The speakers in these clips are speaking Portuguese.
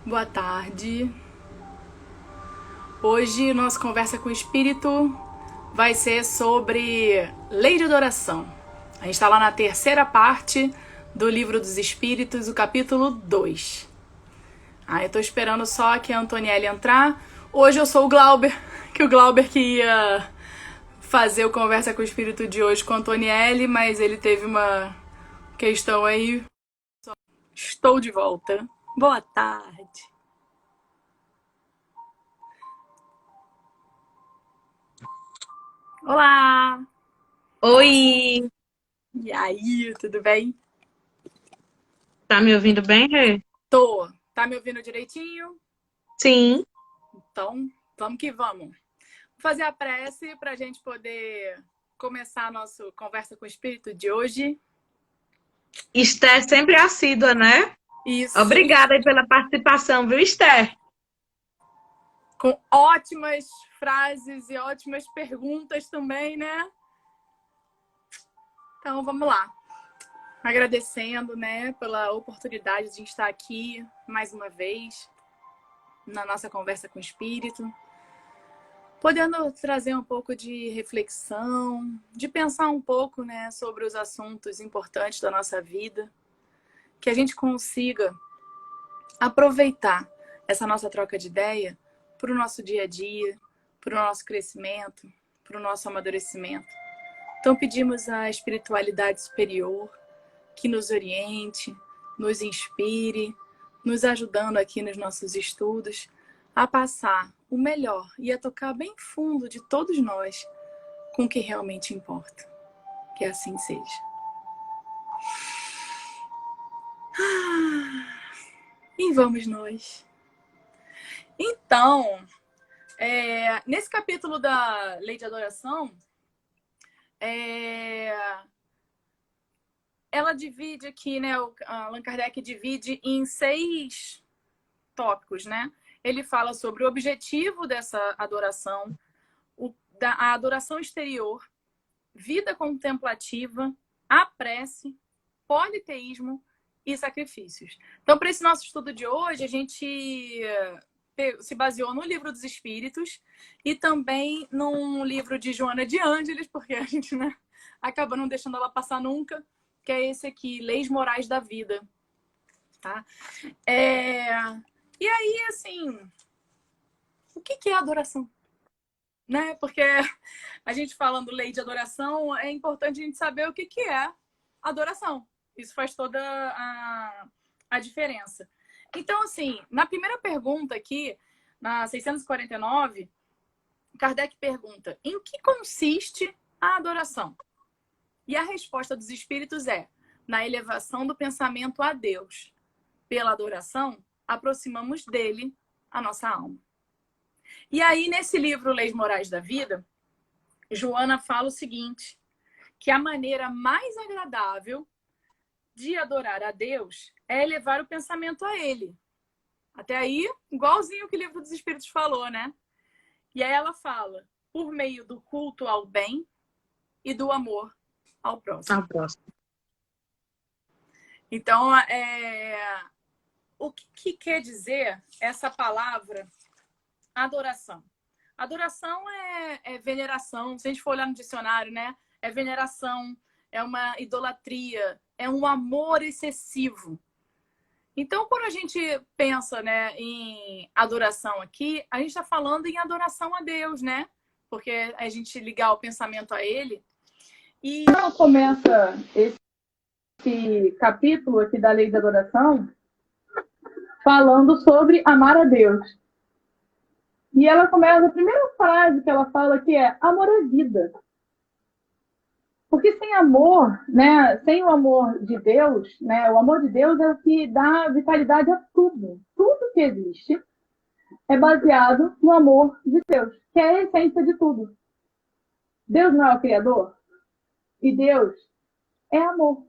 Boa tarde. Hoje nossa conversa com o Espírito vai ser sobre Lei de Adoração. A gente está lá na terceira parte do Livro dos Espíritos, o capítulo 2. Eu tô esperando só que a Antonielle entrar. Hoje eu sou o Glauber, que ia fazer o Conversa com o Espírito de hoje com a Antonielle, mas ele teve uma questão aí. Estou de volta. Boa tarde. Olá! Oi! E aí, tudo bem? Tá me ouvindo bem, Rê? Tô. Tá me ouvindo direitinho? Sim. Então, vamos que vamos. Vou fazer a prece para a gente poder começar a nossa conversa com o Espírito de hoje. Esther sempre assídua, né? Isso. Obrigada aí pela participação, viu, Esther? Com ótimas frases e ótimas perguntas também, né? Então, vamos lá. Agradecendo, né, pela oportunidade de estar aqui mais uma vez na nossa conversa com o Espírito, podendo trazer um pouco de reflexão, de pensar um pouco, né, sobre os assuntos importantes da nossa vida, que a gente consiga aproveitar essa nossa troca de ideia para o nosso dia a dia, para o nosso crescimento, para o nosso amadurecimento. Então pedimos à espiritualidade superior que nos oriente, nos inspire, nos ajudando aqui nos nossos estudos a passar o melhor e a tocar bem fundo de todos nós com o que realmente importa. Que assim seja. E vamos nós. Então, nesse capítulo da Lei de Adoração, ela divide aqui, né? O Allan Kardec divide em 6 tópicos, né? Ele fala sobre o objetivo dessa adoração, a adoração exterior, vida contemplativa, a prece, politeísmo e sacrifícios. Então, para esse nosso estudo de hoje, a gente se baseou no Livro dos Espíritos e também num livro de Joana de Ângeles, porque a gente, né, acaba não deixando ela passar nunca, que é esse aqui, Leis Morais da Vida. Tá? E aí, assim, o que é adoração? Né? Porque a gente falando lei de adoração, é importante a gente saber o que é adoração. Isso faz toda a diferença. Então, assim, na primeira pergunta aqui, na 649, Kardec pergunta: em que consiste a adoração? E a resposta dos espíritos é: na elevação do pensamento a Deus. Pela adoração, aproximamos dele a nossa alma. E aí, nesse livro Leis Morais da Vida, Joana fala o seguinte, que a maneira mais agradável de adorar a Deus é elevar o pensamento a Ele. Até aí, igualzinho o que o Livro dos Espíritos falou, né? E aí ela fala, por meio do culto ao bem e do amor ao próximo. Ao próximo. Então, o que quer dizer essa palavra adoração? Adoração é veneração. Se a gente for olhar no dicionário, né? É veneração, é uma idolatria, é um amor excessivo. Então, quando a gente pensa, né, em adoração aqui, a gente está falando em adoração a Deus, né? Porque a gente ligar o pensamento a Ele. E ela começa esse capítulo aqui da Lei da Adoração falando sobre amar a Deus. E ela começa, a primeira frase que ela fala aqui é amor à vida. Porque sem amor, né, sem o amor de Deus, né, o amor de Deus é o que dá vitalidade a tudo. Tudo que existe é baseado no amor de Deus, que é a essência de tudo. Deus não é o Criador? E Deus é amor.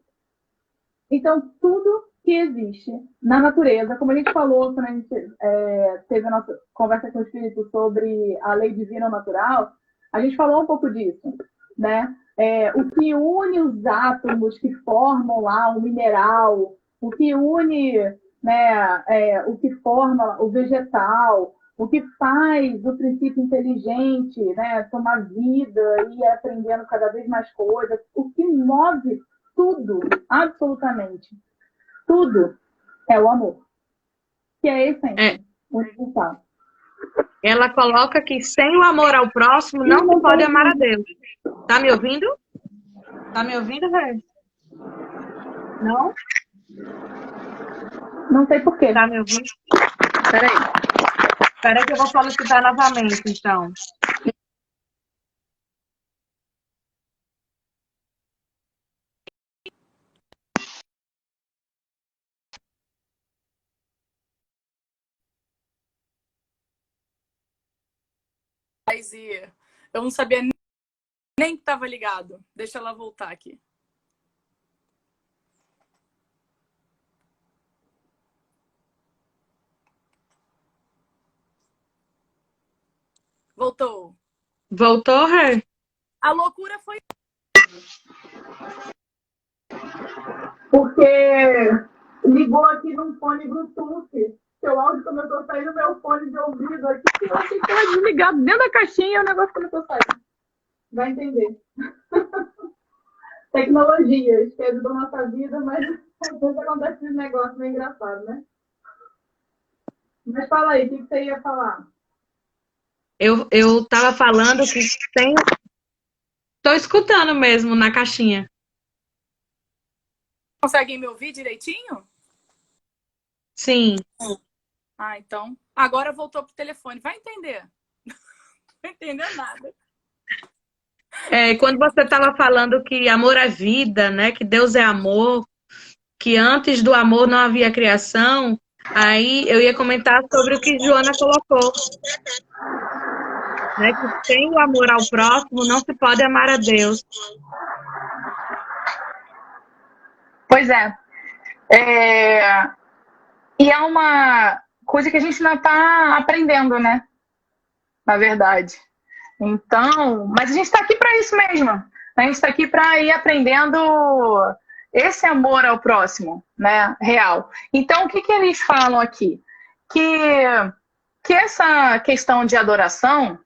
Então, tudo que existe na natureza, como a gente falou quando a gente teve a nossa conversa com o Espírito sobre a lei divina ou natural, a gente falou um pouco disso, né? o que une os átomos que formam lá o mineral, o que une, né, o que forma o vegetal, o que faz o princípio inteligente, né, tomar vida e ir aprendendo cada vez mais coisas, o que move tudo, absolutamente tudo, é o amor, que é a essência universal. Ela coloca que sem o amor ao próximo não se pode amar a Deus. Tá me ouvindo? Tá me ouvindo, Rê? Não? Não sei por quê. Tá me ouvindo? Peraí. Peraí que eu vou solicitar novamente, então. Eu não sabia nem que estava ligado. Deixa ela voltar aqui. Voltou. Voltou, Rê? A loucura foi... Porque ligou aqui num fone Bluetooth. Seu áudio começou a sair no meu fone de ouvido aqui. Eu achei que estava desligado dentro da caixinha e o negócio começou a sair. Vai entender. Tecnologias que ajudam a nossa vida, mas às vezes acontece esse negócio meio engraçado, né? Mas fala aí, o que você ia falar? Eu tava falando que tem... Tô escutando mesmo na caixinha. Conseguem me ouvir direitinho? Sim. Ah, então. Agora voltou pro telefone. Vai entender. Não vai entender nada. Quando você estava falando que amor é vida, né? Que Deus é amor, que antes do amor não havia criação, aí eu ia comentar sobre o que Joana colocou. Né? Que sem o amor ao próximo não se pode amar a Deus. Pois é. E é uma coisa que a gente ainda está aprendendo, né? Na verdade. Então, mas a gente está aqui para isso mesmo. A gente está aqui para ir aprendendo esse amor ao próximo, né? Real. Então, o que eles falam aqui? Que essa questão de adoração,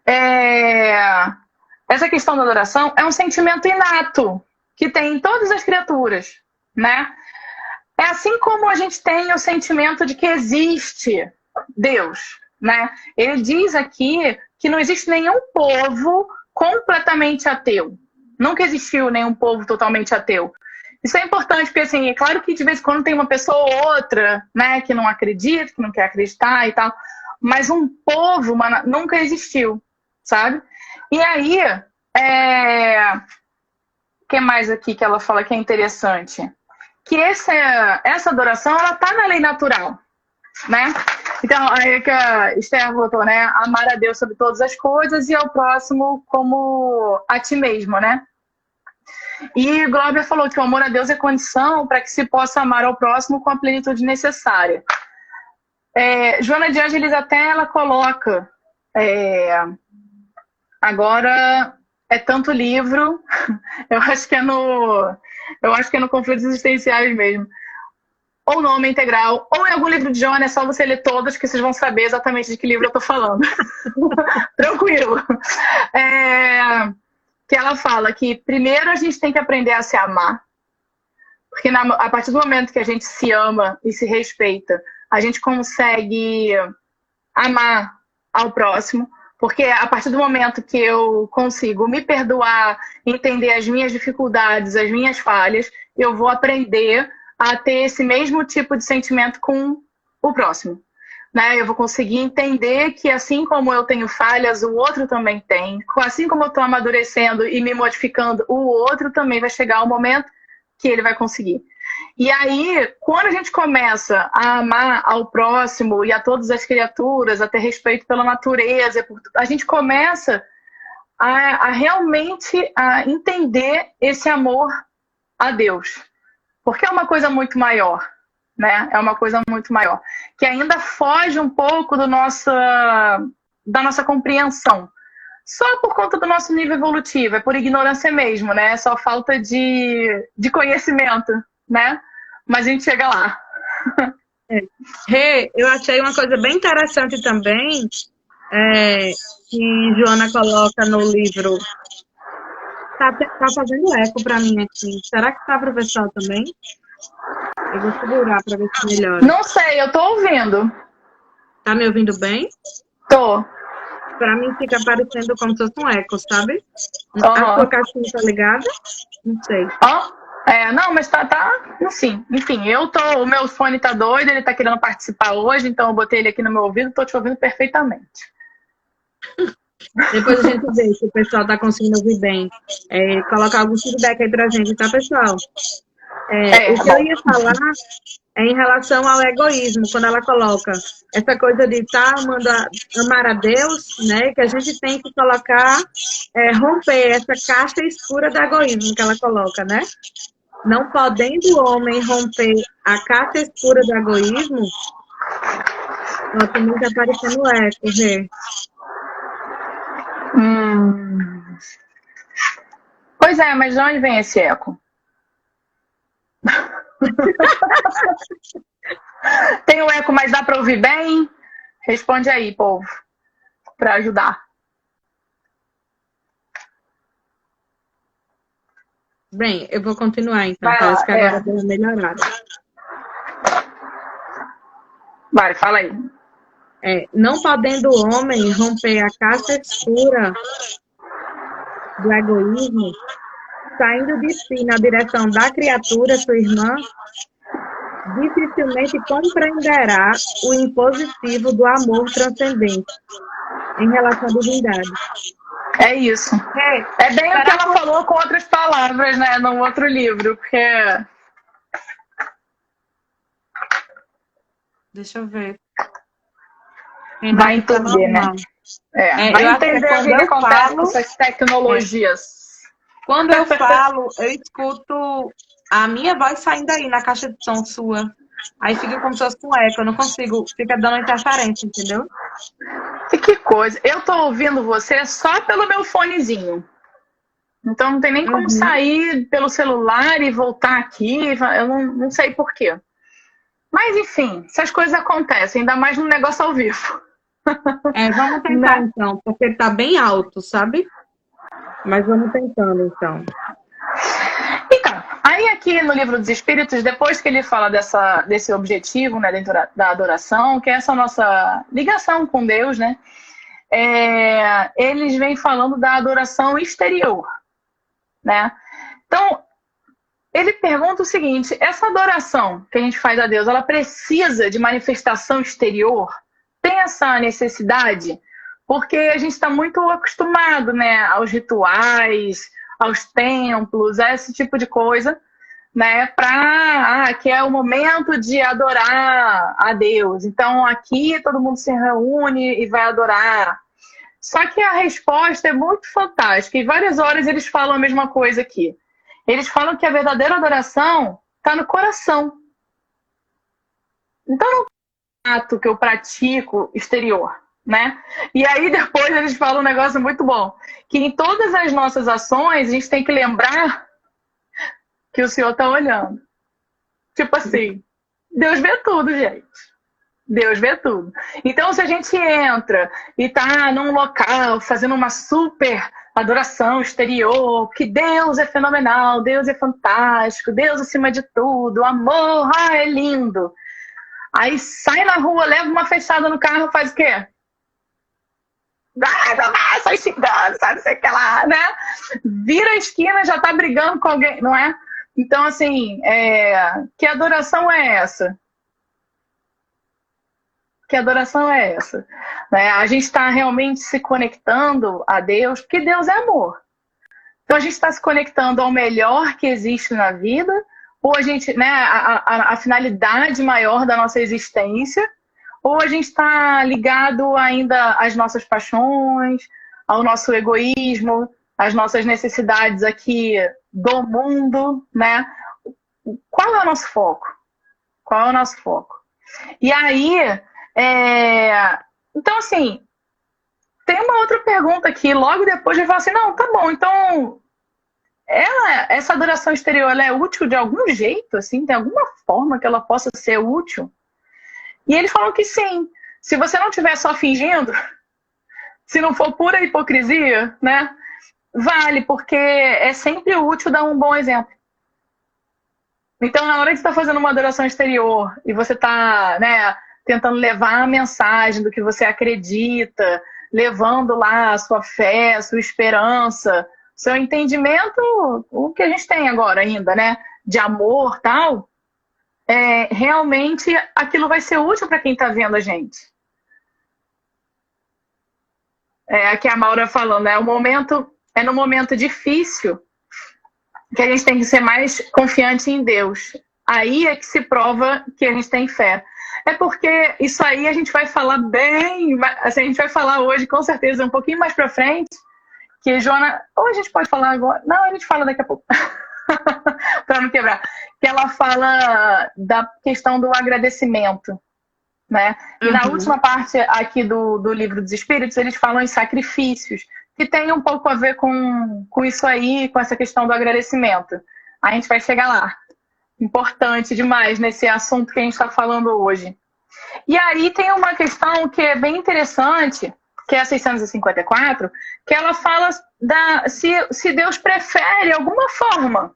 essa questão da adoração é um sentimento inato que tem em todas as criaturas, né? É assim como a gente tem o sentimento de que existe Deus, né? Ele diz aqui que não existe nenhum povo completamente ateu. Nunca existiu nenhum povo totalmente ateu. Isso é importante, porque assim, é claro que de vez em quando tem uma pessoa ou outra, né, que não acredita, que não quer acreditar e tal, mas um povo, mano, nunca existiu, sabe? E aí, o que mais aqui que ela fala que é interessante? Que essa adoração, ela tá na lei natural, né? Então, aí que a Esther botou, né? Amar a Deus sobre todas as coisas e ao próximo como a ti mesmo, né? E Glauber falou que o amor a Deus é condição para que se possa amar ao próximo com a plenitude necessária. Joana de Ângeles até ela coloca agora é tanto livro, eu acho que é no Conflitos Existenciais mesmo. Ou no Homem Integral, ou em algum livro de Joana, é só você ler todos que vocês vão saber exatamente de que livro eu tô falando. Tranquilo. Que ela fala que primeiro a gente tem que aprender a se amar, porque a partir do momento que a gente se ama e se respeita, a gente consegue amar ao próximo, porque a partir do momento que eu consigo me perdoar, entender as minhas dificuldades, as minhas falhas, eu vou aprender a ter esse mesmo tipo de sentimento com o próximo. Né? Eu vou conseguir entender que assim como eu tenho falhas, o outro também tem. Assim como eu estou amadurecendo e me modificando, o outro também vai chegar o momento que ele vai conseguir. E aí, quando a gente começa a amar ao próximo e a todas as criaturas, a ter respeito pela natureza, a gente começa a realmente a entender esse amor a Deus. Porque é uma coisa muito maior, né? É uma coisa muito maior. Que ainda foge um pouco da nossa compreensão. só por conta do nosso nível evolutivo, é por ignorância mesmo, né? É só falta de conhecimento, né? Mas a gente chega lá. Rê, eu achei uma coisa bem interessante também, que Joana coloca no livro. Tá fazendo eco para mim aqui. Será que tá, professor, também? Eu vou segurar para ver se melhora. Não sei, eu tô ouvindo. Tá me ouvindo bem? Tô. Para mim fica parecendo como se fosse um eco, sabe? A sua Uhum. caixinha tá ligada? Não sei. Não, mas tá, assim, enfim, o meu fone tá doido, ele tá querendo participar hoje, então eu botei ele aqui no meu ouvido, tô te ouvindo perfeitamente. Depois a gente vê se o pessoal tá conseguindo ouvir bem. Colocar algum feedback aí pra gente, tá, pessoal? O que eu ia falar é em relação ao egoísmo, quando ela coloca essa coisa de amar a Deus, né? Que a gente tem que colocar, romper essa caixa escura do egoísmo que ela coloca, né? Não podendo o homem romper a caixa escura do egoísmo, ó, também tá aparecendo eco, Rê. Pois é, mas de onde vem esse eco? Tem o eco, mas dá para ouvir bem? Responde aí, povo, para ajudar. Bem, eu vou continuar então. Vai Parece lá, que agora deu uma melhorada. Vai, fala aí. Não podendo o homem romper a caixa escura do egoísmo, saindo de si na direção da criatura, sua irmã, dificilmente compreenderá o impositivo do amor transcendente em relação à divindade. É isso. É bem o que ela falou com outras palavras, né, no outro livro, porque... Deixa eu ver. Vai entender, né? Vai entender o que acontece com essas tecnologias. Quando eu falo, eu escuto a minha voz saindo aí na caixa de som sua. Aí fica como se fosse um eco, eu não consigo, fica dando interferência, entendeu? E que coisa. Eu tô ouvindo você só pelo meu fonezinho. Então não tem nem como sair pelo celular e voltar aqui. Eu não sei por quê. Mas enfim, essas coisas acontecem, ainda mais no negócio ao vivo. Vamos tentar então, porque ele tá bem alto, sabe? Mas vamos tentando então. Então, aí aqui no Livro dos Espíritos, depois que ele fala desse objetivo, né, dentro da adoração, que é essa nossa ligação com Deus, né? Eles vêm falando da adoração exterior, né? Então, ele pergunta o seguinte: essa adoração que a gente faz a Deus, ela precisa de manifestação exterior? Tem essa necessidade? Porque a gente está muito acostumado, né, aos rituais, aos templos, a esse tipo de coisa, né, que é o momento de adorar a Deus. Então aqui todo mundo se reúne e vai adorar. Só que a resposta é muito fantástica. E várias horas eles falam a mesma coisa aqui. Eles falam que a verdadeira adoração está no coração. Então não é um ato que eu pratico exterior, né? E aí depois eles falam um negócio muito bom, que em todas as nossas ações a gente tem que lembrar que o Senhor está olhando. Tipo assim, Deus vê tudo, gente. Deus vê tudo. Então, se a gente entra e tá num local fazendo uma super adoração exterior, que Deus é fenomenal, Deus é fantástico, Deus acima de tudo, amor, é lindo. Aí sai na rua, leva uma fechada no carro, faz o quê? Sai xingando, sabe, sei que lá, né? Vira a esquina, já tá brigando com alguém, não é? Então, assim, que adoração é essa? Que adoração é essa? Né? A gente está realmente se conectando a Deus, porque Deus é amor. Então a gente está se conectando ao melhor que existe na vida, ou a gente, né, a finalidade maior da nossa existência, ou a gente está ligado ainda às nossas paixões, ao nosso egoísmo, às nossas necessidades aqui do mundo, né? Qual é o nosso foco? Qual é o nosso foco? E aí, então assim, tem uma outra pergunta aqui. Logo depois ele fala assim, não, tá bom, então essa adoração exterior, ela é útil de algum jeito, assim? Tem alguma forma que ela possa ser útil? E eles falam que sim. Se você não estiver só fingindo, se não for pura hipocrisia, né? Vale, porque é sempre útil dar um bom exemplo. Então, na hora que você está fazendo uma adoração exterior e você está, né, tentando levar a mensagem do que você acredita, levando lá a sua fé, a sua esperança, seu entendimento, o que a gente tem agora ainda, né, de amor, tal, realmente aquilo vai ser útil para quem está vendo a gente. Aqui a Maura falando, é no momento difícil que a gente tem que ser mais confiante em Deus. Aí é que se prova que a gente tem fé. É porque isso aí a gente vai falar bem, assim, a gente vai falar hoje com certeza um pouquinho mais pra frente, que Joana, ou a gente pode falar agora, não, a gente fala daqui a pouco, para não quebrar, que ela fala da questão do agradecimento, né? E na última parte aqui do Livro dos Espíritos, eles falam em sacrifícios, que tem um pouco a ver com isso aí, com essa questão do agradecimento. A gente vai chegar lá. Importante demais nesse assunto que a gente está falando hoje. E aí tem uma questão que é bem interessante, que é a 654, que ela fala se Deus prefere alguma forma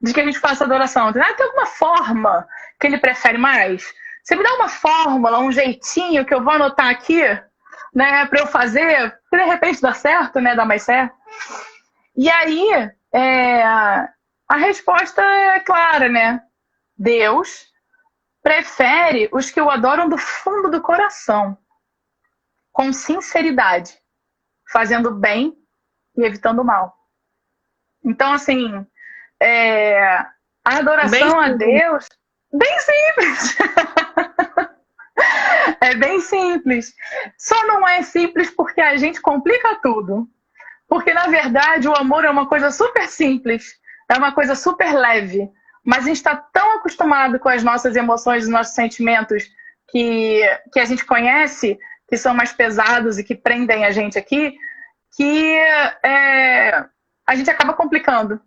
de que a gente faça adoração. Tem alguma forma que ele prefere mais? Você me dá uma fórmula, um jeitinho que eu vou anotar aqui, né, para eu fazer, que de repente dá certo, né, dá mais certo. E aí, a resposta é clara, né? Deus prefere os que o adoram do fundo do coração, com sinceridade, fazendo bem e evitando o mal. Então, assim, a adoração a Deus, bem simples. É bem simples. Só não é simples porque a gente complica tudo. Porque, na verdade, o amor é uma coisa super simples. É uma coisa super leve. Mas a gente está tão acostumado com as nossas emoções, os nossos sentimentos que a gente conhece, que são mais pesados e que prendem a gente aqui, que a gente acaba complicando.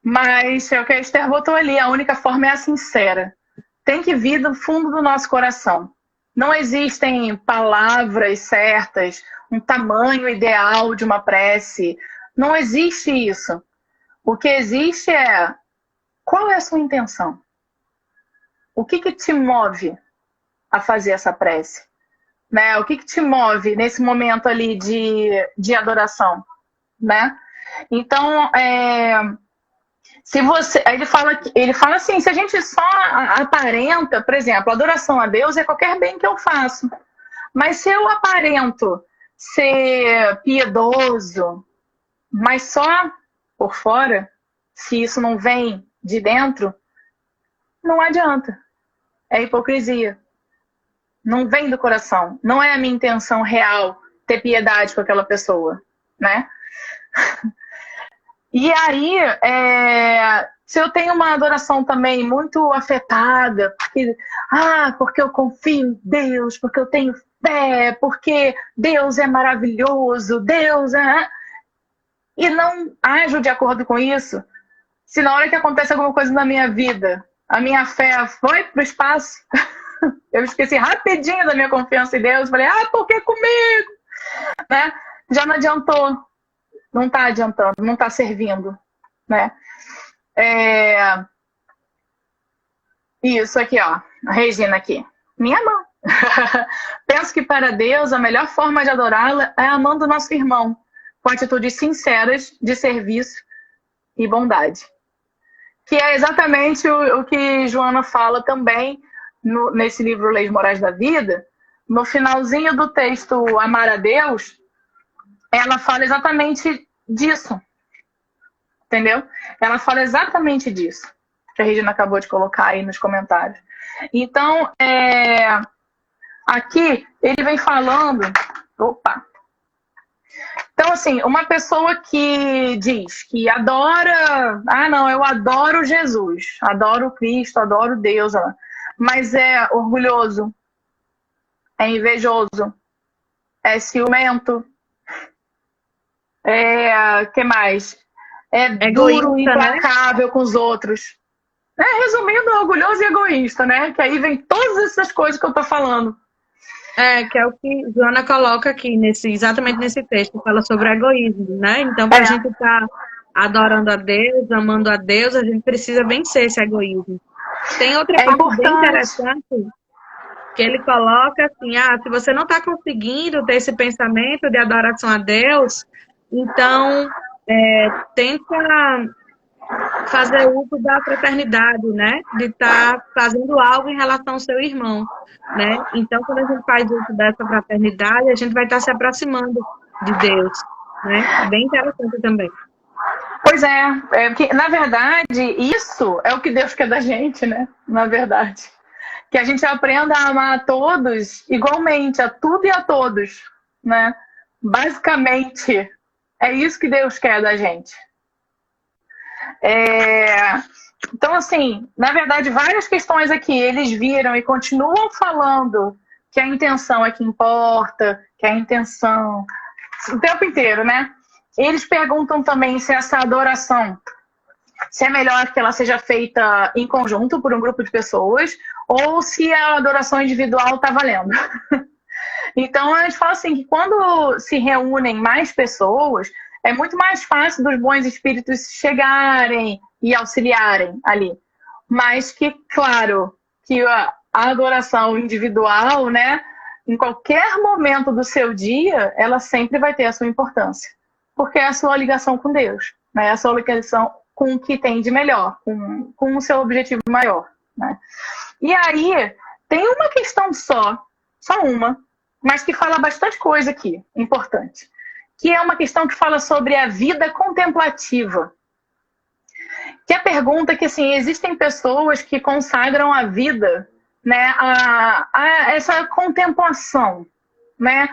Mas é o que a Esther botou ali. A única forma é a sincera. Tem que vir do fundo do nosso coração. Não existem palavras certas, um tamanho ideal de uma prece. Não existe isso. O que existe é qual é a sua intenção? O que te move a fazer essa prece? Né? O que te move nesse momento ali de adoração? Né? Então, se você, ele fala assim, se a gente só aparenta, por exemplo, adoração a Deus é qualquer bem que eu faço. Mas se eu aparento ser piedoso, mas só por fora, se isso não vem de dentro, não adianta. É hipocrisia. Não vem do coração. Não é a minha intenção real ter piedade com aquela pessoa, né? E aí, se eu tenho uma adoração também muito afetada, porque eu confio em Deus, porque eu tenho fé, porque Deus é maravilhoso, Deus é... E não ajo de acordo com isso, se na hora que acontece alguma coisa na minha vida, a minha fé foi pro espaço, eu esqueci rapidinho da minha confiança em Deus, falei, por que comigo? Né? Já não adiantou. Não está adiantando, não está servindo, né? Isso aqui, ó, a Regina aqui. Minha mãe. Penso que para Deus a melhor forma de adorá-la é amando o nosso irmão, com atitudes sinceras de serviço e bondade. Que é exatamente o que Joana fala também nesse livro Leis Morais da Vida. No finalzinho do texto Amar a Deus, ela fala exatamente disso. Entendeu? Ela fala exatamente disso. Que a Regina acabou de colocar aí nos comentários. Então, aqui ele vem falando... Opa! Então, assim, uma pessoa que diz que adora... não, eu adoro Jesus. Adoro Cristo, adoro Deus. Mas é orgulhoso. É invejoso. É ciumento. Que mais? É Egoísta, duro, né? implacável com os outros. Resumindo, orgulhoso e egoísta, né? Que aí vem todas essas coisas que eu tô falando. Que é o que Joana coloca aqui, exatamente nesse texto, fala sobre egoísmo, né? Então, para a gente estar adorando a Deus, amando a Deus, a gente precisa vencer esse egoísmo. Tem outra parte bem importante. interessante, que ele coloca assim, se você não está conseguindo ter esse pensamento de adoração a Deus, então tenta fazer uso da fraternidade, né? De estar fazendo algo em relação ao seu irmão, né? Então, quando a gente faz uso dessa fraternidade, a gente vai estar se aproximando de Deus, né? Bem interessante também. Pois porque, na verdade, isso é o que Deus quer da gente, né? Na verdade. Que a gente aprenda a amar a todos igualmente, a tudo e a todos, né? Basicamente, é isso que Deus quer da gente. Então, assim, na verdade, várias questões aqui eles viram e continuam falando que a intenção é que importa, que a intenção... O tempo inteiro, né? Eles perguntam também se essa adoração, se é melhor que ela seja feita em conjunto por um grupo de pessoas ou se a adoração individual está valendo. Então, a gente fala assim, que quando se reúnem mais pessoas, é muito mais fácil dos bons espíritos chegarem e auxiliarem ali. Mas que, claro, que a adoração individual, né, em qualquer momento do seu dia, ela sempre vai ter a sua importância. Porque é a sua ligação com Deus, né? É a sua ligação com o que tem de melhor, com o seu objetivo maior, né? E aí, tem uma questão só uma, mas que fala bastante coisa aqui, importante. Que é uma questão que fala sobre a vida contemplativa. Que a pergunta é que, assim, existem pessoas que consagram a vida, né, a essa contemplação, né?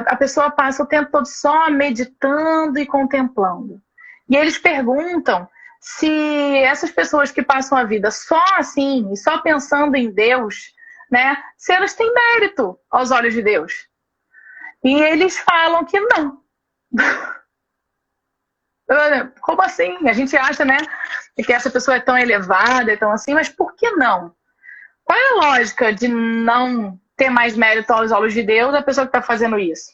A pessoa passa o tempo todo só meditando e contemplando. E eles perguntam se essas pessoas que passam a vida só assim, só pensando em Deus, né, se elas têm mérito aos olhos de Deus. E eles falam que não. Como assim? A gente acha, né, que essa pessoa é tão elevada, tão assim, mas por que não? Qual é a lógica de não ter mais mérito aos olhos de Deus a pessoa que está fazendo isso?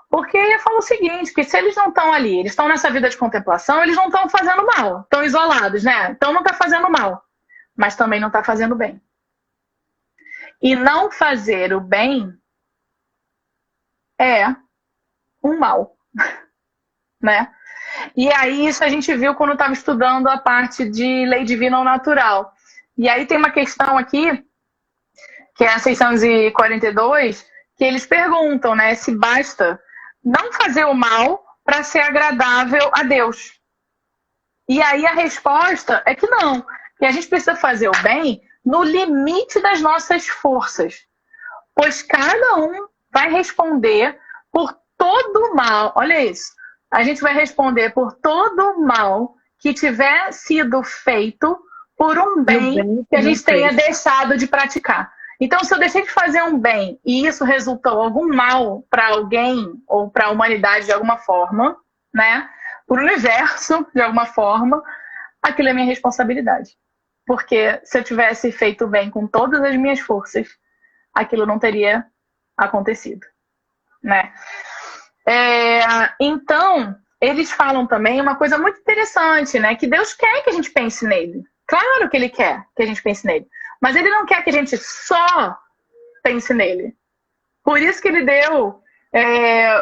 Porque eu falo o seguinte, que se eles não estão ali, eles estão nessa vida de contemplação, eles não estão fazendo mal, estão isolados, né? Então não está fazendo mal, mas também não está fazendo bem. E não fazer o bem é um mal, né? E aí isso a gente viu quando estava estudando a parte de lei divina ou natural. E aí tem uma questão aqui, que é a 642, que eles perguntam, né, se basta não fazer o mal para ser agradável a Deus. E aí a resposta é que não, que a gente precisa fazer o bem no limite das nossas forças, pois cada um vai responder por todo o mal. Olha isso, a gente vai responder por todo o mal que tiver sido feito por um bem que a gente tenha deixado de praticar. Então, se eu deixei de fazer um bem e isso resultou algum mal para alguém ou para a humanidade de alguma forma, né, para o universo de alguma forma, aquilo é minha responsabilidade. Porque se eu tivesse feito o bem com todas as minhas forças, aquilo não teria acontecido, né? Então, eles falam também uma coisa muito interessante, né, que Deus quer que a gente pense nele. Claro que ele quer que a gente pense nele. Mas ele não quer que a gente só pense nele. Por isso que ele deu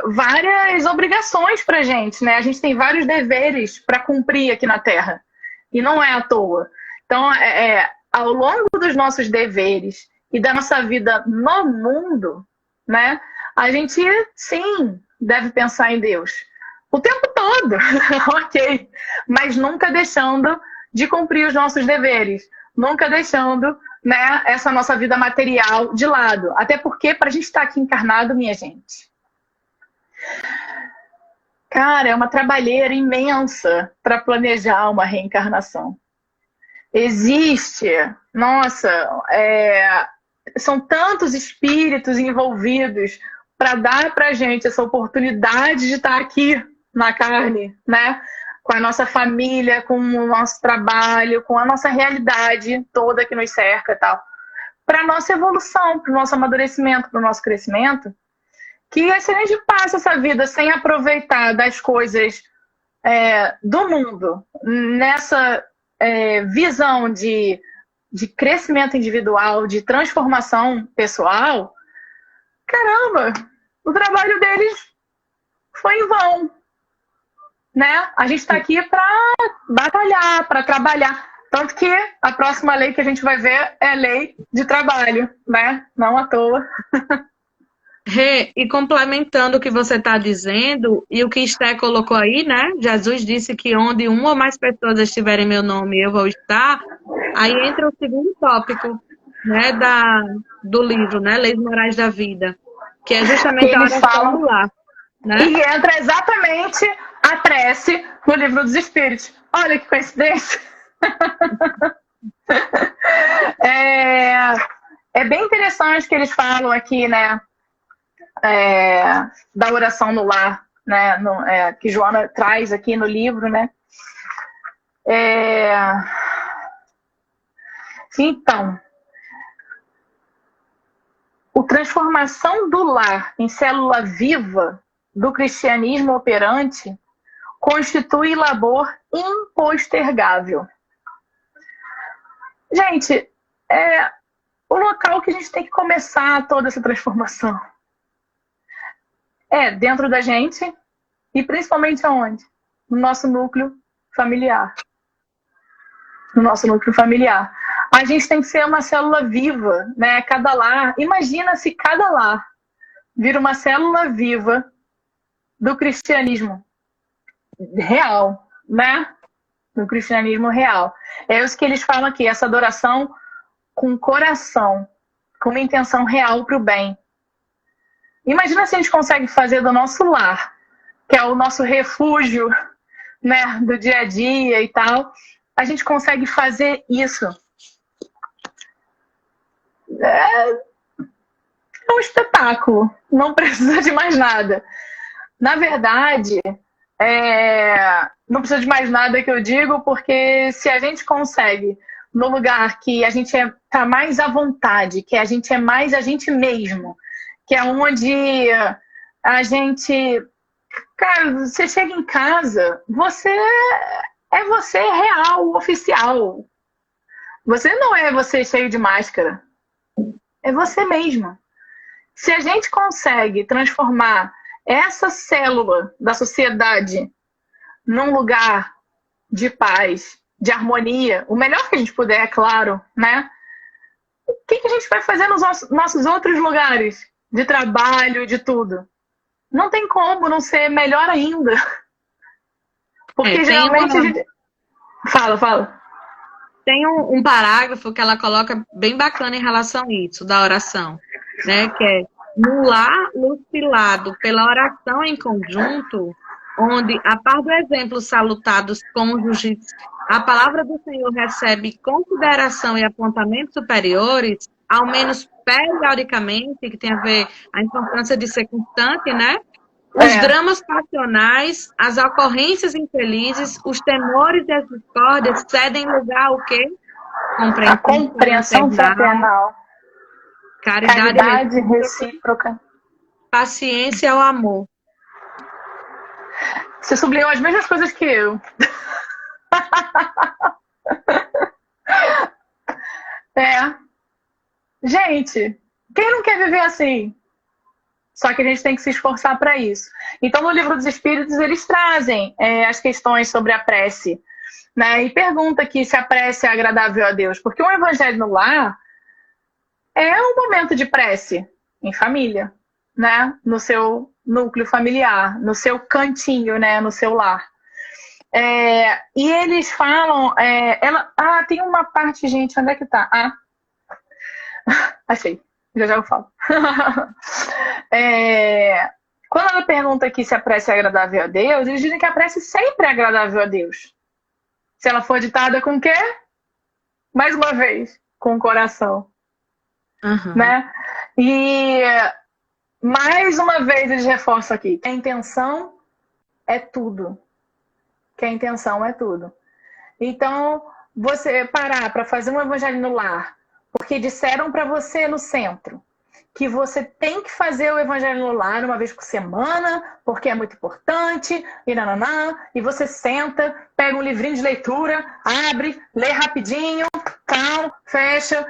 várias obrigações pra gente, né? A gente tem vários deveres para cumprir aqui na Terra. E não é à toa. Então, ao longo dos nossos deveres e da nossa vida no mundo, né? A gente, sim, deve pensar em Deus. O tempo todo, ok. Mas nunca deixando de cumprir os nossos deveres. Nunca deixando, né, essa nossa vida material de lado. Até porque, para a gente estar aqui encarnado, minha gente, cara, é uma trabalheira imensa para planejar uma reencarnação. Existe, nossa, são tantos espíritos envolvidos para dar para a gente essa oportunidade de estar aqui, na carne, né? Com a nossa família, com o nosso trabalho, com a nossa realidade toda que nos cerca e tal. Para a nossa evolução, para o nosso amadurecimento, para o nosse crescimento, que se a gente passa essa vida sem aproveitar das coisas do mundo, nessa visão de crescimento individual, de transformação pessoal, caramba, o trabalho deles foi em vão, né? A gente está aqui para batalhar, para trabalhar. Tanto que a próxima lei que a gente vai ver é a lei de trabalho, né? Não à toa. Rê, e complementando o que você está dizendo, e o que Esté colocou aí, né? Jesus disse que onde uma ou mais pessoas estiverem em meu nome, eu vou estar. Aí entra o segundo tópico, né, do livro, né? Leis Morais da Vida, que é justamente a oração do lar, né? E entra exatamente a prece no Livro dos Espíritos. Olha que coincidência! É bem interessante que eles falam aqui, né? Da oração no lar, né? Que Joana traz aqui no livro, né? Então, a transformação do lar em célula viva do cristianismo operante constitui labor impostergável. Gente, é o local que a gente tem que começar toda essa transformação. Dentro da gente e principalmente aonde? No nosso núcleo familiar. No nosso núcleo familiar. A gente tem que ser uma célula viva, né? Cada lar. Imagina se cada lar vira uma célula viva do cristianismo real, né? Do cristianismo real. É isso que eles falam aqui, essa adoração com coração, com uma intenção real para o bem. Imagina se a gente consegue fazer do nosso lar, que é o nosso refúgio, né, do dia a dia e tal, a gente consegue fazer isso. É um espetáculo, não precisa de mais nada. Na verdade, não precisa de mais nada que eu digo, porque se a gente consegue, no lugar que a gente está mais à vontade, que a gente é mais a gente mesmo, que é onde a gente... Cara, você chega em casa, você é você real, oficial. Você não é você cheio de máscara. É você mesmo. Se a gente consegue transformar essa célula da sociedade num lugar de paz, de harmonia, o melhor que a gente puder, é claro, né? O que a gente vai fazer nos nossos outros lugares de trabalho, de tudo? Não tem como não ser melhor ainda. Porque geralmente a gente... Fala. Tem um parágrafo que ela coloca bem bacana em relação a isso, da oração, né? Que é: no lar lucilado pela oração em conjunto, onde, a par do exemplo salutar dos cônjuges, a palavra do Senhor recebe consideração e apontamentos superiores, ao menos periodicamente, que tem a ver a importância de ser constante, né? Os dramas passionais, as ocorrências infelizes, os temores e as discórdias cedem lugar ao quê? A compreensão fraternal. Caridade recíproca. Paciência ao amor. Você sublinhou as mesmas coisas que eu. Gente, quem não quer viver assim? Só que a gente tem que se esforçar para isso. Então, no Livro dos Espíritos, eles trazem as questões sobre a prece, né? E pergunta aqui se a prece é agradável a Deus. Porque um evangelho no lar é um momento de prece em família, né? No seu núcleo familiar, no seu cantinho, né? No seu lar. E eles falam... tem uma parte, gente, onde é que tá? Achei. Já eu falo. Quando ela pergunta aqui se a prece é agradável a Deus, eles dizem que a prece sempre é agradável a Deus. Se ela for ditada com o quê? Mais uma vez, com o coração. Uhum. Né? E mais uma vez eles reforçam aqui que a intenção é tudo. Que a intenção é tudo. Então, você parar para fazer um evangelho no lar, porque disseram para você no centro que você tem que fazer o evangelho no lar uma vez por semana, porque é muito importante, e você senta, pega um livrinho de leitura, abre, lê rapidinho, tal, fecha,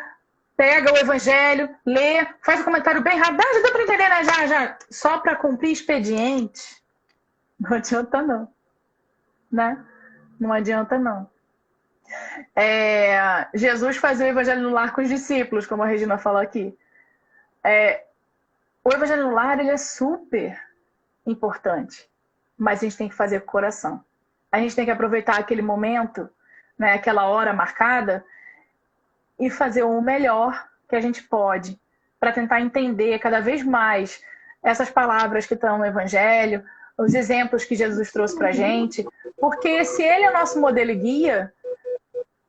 pega o evangelho, lê, faz um comentário bem rápido, já deu para entender, né? Já. Só para cumprir expediente, não adianta não, né? Não adianta não. Jesus fazia o evangelho no lar com os discípulos, como a Regina falou aqui. O evangelho no lar, ele é super importante, mas a gente tem que fazer com o coração. A gente tem que aproveitar aquele momento, né, aquela hora marcada, e fazer o melhor que a gente pode para tentar entender cada vez mais essas palavras que estão no evangelho, os exemplos que Jesus trouxe para a gente, porque se ele é nosso modelo e guia,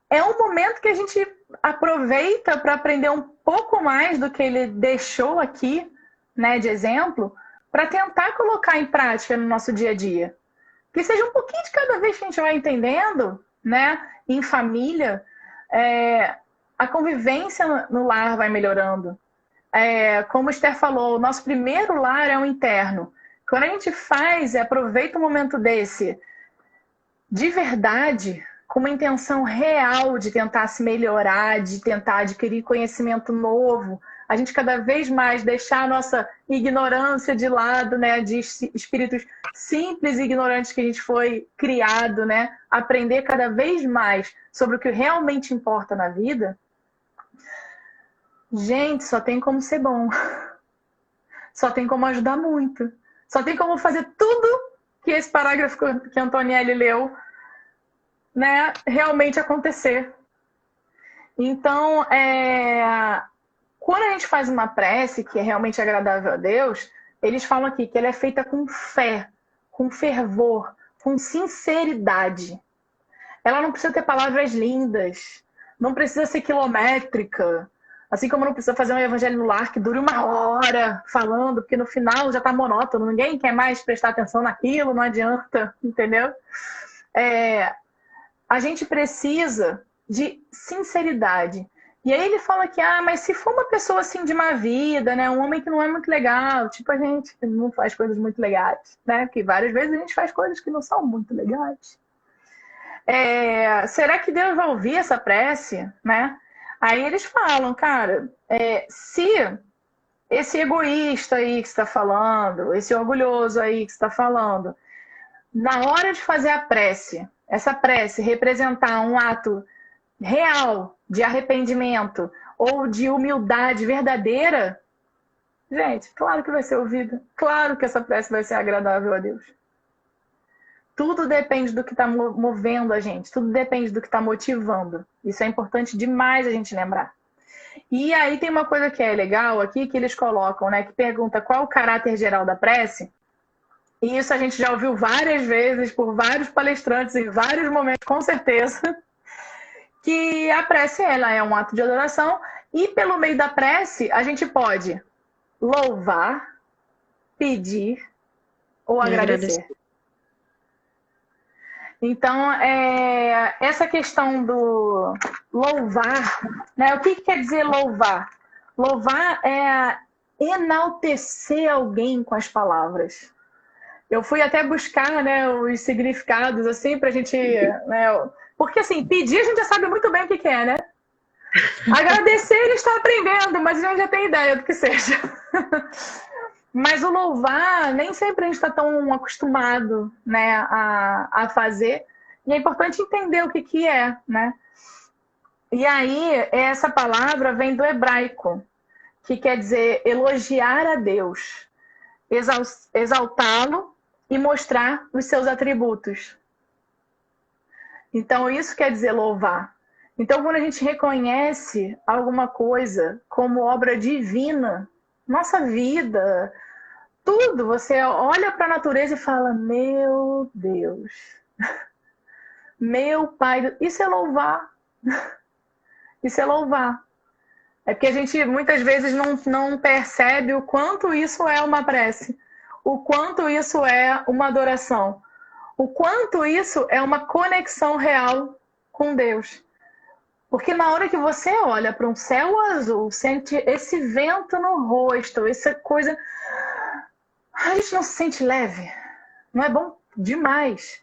é um momento que a gente aproveita para aprender um pouco mais do que ele deixou aqui, né, de exemplo, para tentar colocar em prática no nosso dia a dia. Que seja um pouquinho de cada vez que a gente vai entendendo, né, em família, a convivência no lar vai melhorando. Como o Esther falou, o nosso primeiro lar é o interno. Quando a gente aproveita um momento desse, de verdade, com uma intenção real de tentar se melhorar, de tentar adquirir conhecimento novo, a gente cada vez mais deixar a nossa ignorância de lado, né, de espíritos simples e ignorantes que a gente foi criado, né, aprender cada vez mais sobre o que realmente importa na vida, gente, só tem como ser bom. Só tem como ajudar muito. Só tem como fazer tudo que esse parágrafo que a Antonielli leu, né, realmente acontecer. Então, quando a gente faz uma prece que é realmente agradável a Deus, eles falam aqui que ela é feita com fé, com fervor, com sinceridade. Ela não precisa ter palavras lindas, não precisa ser quilométrica, assim como não precisa fazer um evangelho no lar que dure 1 hora falando, porque no final já está monótono, ninguém quer mais prestar atenção naquilo, não adianta, entendeu? A gente precisa de sinceridade. E aí ele fala que, mas se for uma pessoa assim de má vida, né, um homem que não é muito legal, tipo a gente que não faz coisas muito legais, né, porque várias vezes a gente faz coisas que não são muito legais. Será que Deus vai ouvir essa prece, né? Aí eles falam, cara, se esse egoísta aí que está falando, esse orgulhoso aí que está falando, na hora de fazer a prece, essa prece representar um ato real de arrependimento ou de humildade verdadeira, gente, claro que vai ser ouvida. Claro que essa prece vai ser agradável a Deus. Tudo depende do que está movendo a gente. Tudo depende do que está motivando. Isso é importante demais a gente lembrar. E aí tem uma coisa que é legal aqui, que eles colocam, né? Que pergunta qual o caráter geral da prece. E isso a gente já ouviu várias vezes por vários palestrantes em vários momentos, com certeza. Que a prece, ela é um ato de adoração. E pelo meio da prece, a gente pode louvar, pedir ou agradecer. Então, essa questão do louvar, né? O que quer dizer louvar? Louvar é enaltecer alguém com as palavras. Eu fui até buscar, né, os significados, assim, pra gente... Né, porque, assim, pedir a gente já sabe muito bem o que é, né? Agradecer ele está aprendendo, mas a gente já tem ideia do que seja. Mas o louvar, nem sempre a gente está tão acostumado, né, a fazer. E é importante entender o que é, né? E aí, essa palavra vem do hebraico, que quer dizer elogiar a Deus, exaltá-lo e mostrar os seus atributos. Então, isso quer dizer louvar. Então, quando a gente reconhece alguma coisa como obra divina, nossa vida, tudo, você olha para a natureza e fala, meu Deus, meu Pai, isso é louvar. Isso é louvar. É porque a gente muitas vezes não percebe o quanto isso é uma prece, o quanto isso é uma adoração. o quanto isso é uma conexão real com Deus. Porque na hora que você olha para um céu azul, sente esse vento no rosto, essa coisa, a gente não se sente leve. Não é bom demais.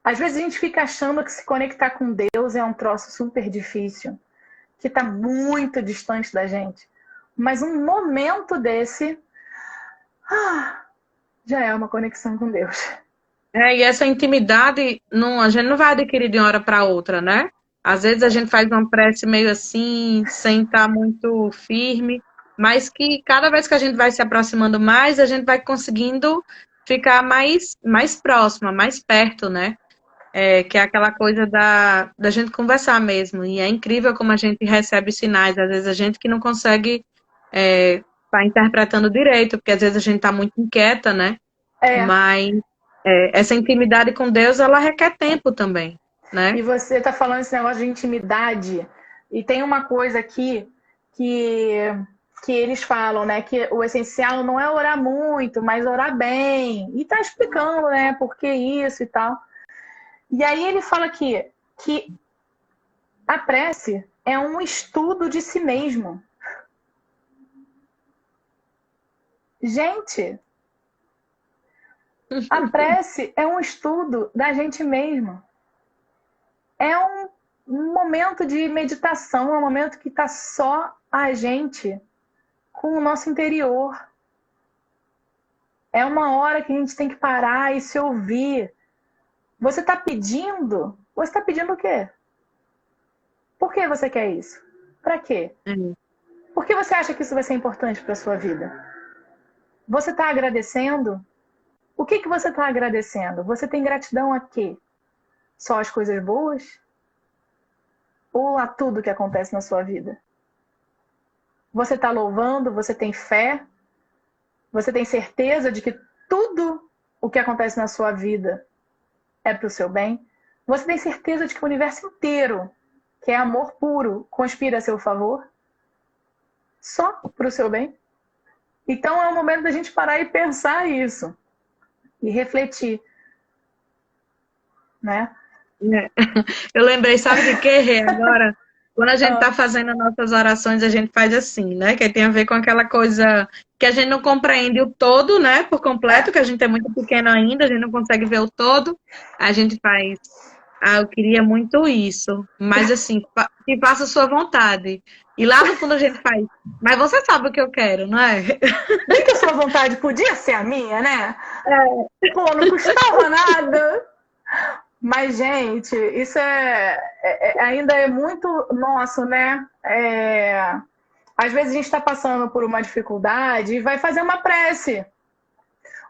Às vezes a gente fica achando que se conectar com Deus é um troço super difícil, que está muito distante da gente. Mas um momento desse já é uma conexão com Deus. E essa intimidade a gente não vai adquirir de uma hora para outra, né? Às vezes a gente faz uma prece meio assim, sem estar muito firme, mas que cada vez que a gente vai se aproximando mais, a gente vai conseguindo ficar mais próxima, mais perto, né? Que é aquela coisa da gente conversar mesmo. E é incrível como a gente recebe sinais, às vezes a gente que não consegue tá interpretando direito, porque às vezes a gente está muito inquieta, né? Mas essa intimidade com Deus, ela requer tempo também, né? E você está falando esse negócio de intimidade, e tem uma coisa aqui que eles falam, né? Que o essencial não é orar muito, mas orar bem. E tá explicando, né? Por que isso e tal. E aí ele fala aqui que a prece é um estudo de si mesmo. Gente, a prece é um estudo da gente mesmo. É um momento de meditação, é um momento que está só a gente com o nosso interior. É uma hora que a gente tem que parar e se ouvir. Você está pedindo o quê? Por que você quer isso? Para quê? Por que você acha que isso vai ser importante para a sua vida? Você está agradecendo? O que você está agradecendo? Você tem gratidão a quê? Só as coisas boas? Ou a tudo que acontece na sua vida? Você está louvando? Você tem fé? Você tem certeza de que tudo o que acontece na sua vida é para o seu bem? Você tem certeza de que o universo inteiro, que é amor puro, conspira a seu favor? Só para o seu bem? Então é o momento da gente parar e pensar isso. E refletir. Né? Eu lembrei, sabe de quê, Rê? Agora, quando a gente está fazendo nossas orações, a gente faz assim, né? Que tem a ver com aquela coisa que a gente não compreende o todo, né? Por completo, que a gente é muito pequeno ainda, a gente não consegue ver o todo. A gente faz, eu queria muito isso. Mas assim, que faça a sua vontade. E lá no fundo a gente faz, mas você sabe o que eu quero, não é? Nem que a sua vontade podia ser a minha, né? Pô, não custava nada. Mas, gente, isso ainda é muito nosso, né? Às vezes a gente está passando por uma dificuldade e vai fazer uma prece.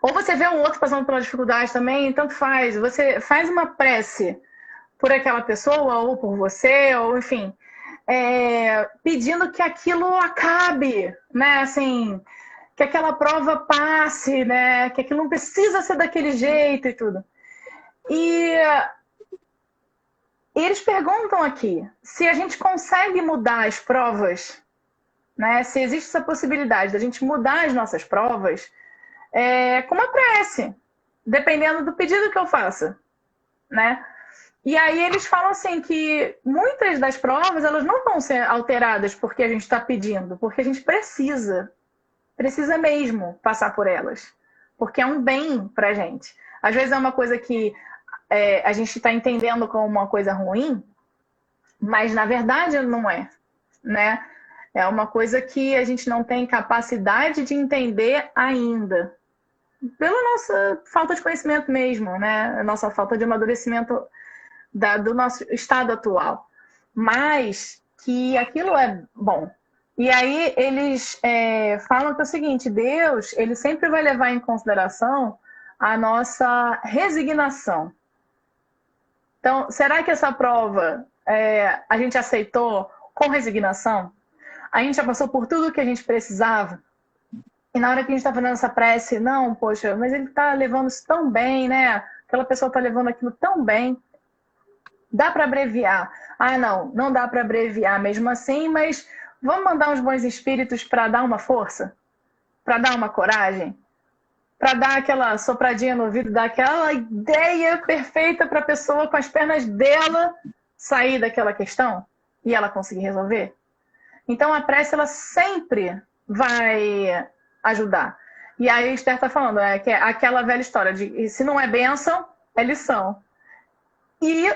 Ou você vê um outro passando por uma dificuldade também, tanto faz. Você faz uma prece por aquela pessoa, ou por você, ou enfim, pedindo que aquilo acabe, né? Assim, que aquela prova passe, né? Que aquilo não precisa ser daquele jeito e tudo. E eles perguntam aqui se a gente consegue mudar as provas, né? Se existe essa possibilidade da gente mudar as nossas provas com uma prece, dependendo do pedido que eu faça, né? E aí eles falam assim que muitas das provas elas não vão ser alteradas porque a gente está pedindo, porque a gente precisa mesmo passar por elas, porque é um bem pra gente. Às vezes é uma coisa que a gente está entendendo como uma coisa ruim, mas na verdade não é, né? É uma coisa que a gente não tem capacidade de entender ainda, pela nossa falta de conhecimento mesmo, né? A nossa falta de amadurecimento do nosso estado atual. Mas que aquilo é bom. E aí eles falam que é o seguinte, Deus, ele sempre vai levar em consideração a nossa resignação. Então, será que essa prova a gente aceitou com resignação? A gente já passou por tudo que a gente precisava? E na hora que a gente está fazendo essa prece, não, poxa, mas ele está levando isso tão bem, né? Aquela pessoa está levando aquilo tão bem. Dá para abreviar. Ah, não dá para abreviar mesmo assim, mas vamos mandar uns bons espíritos para dar uma força? Para dar uma coragem? para dar aquela sopradinha no ouvido, dar aquela ideia perfeita para a pessoa com as pernas dela sair daquela questão e ela conseguir resolver. Então a prece ela sempre vai ajudar. E aí a Esther está falando, que é aquela velha história de se não é bênção, é lição. E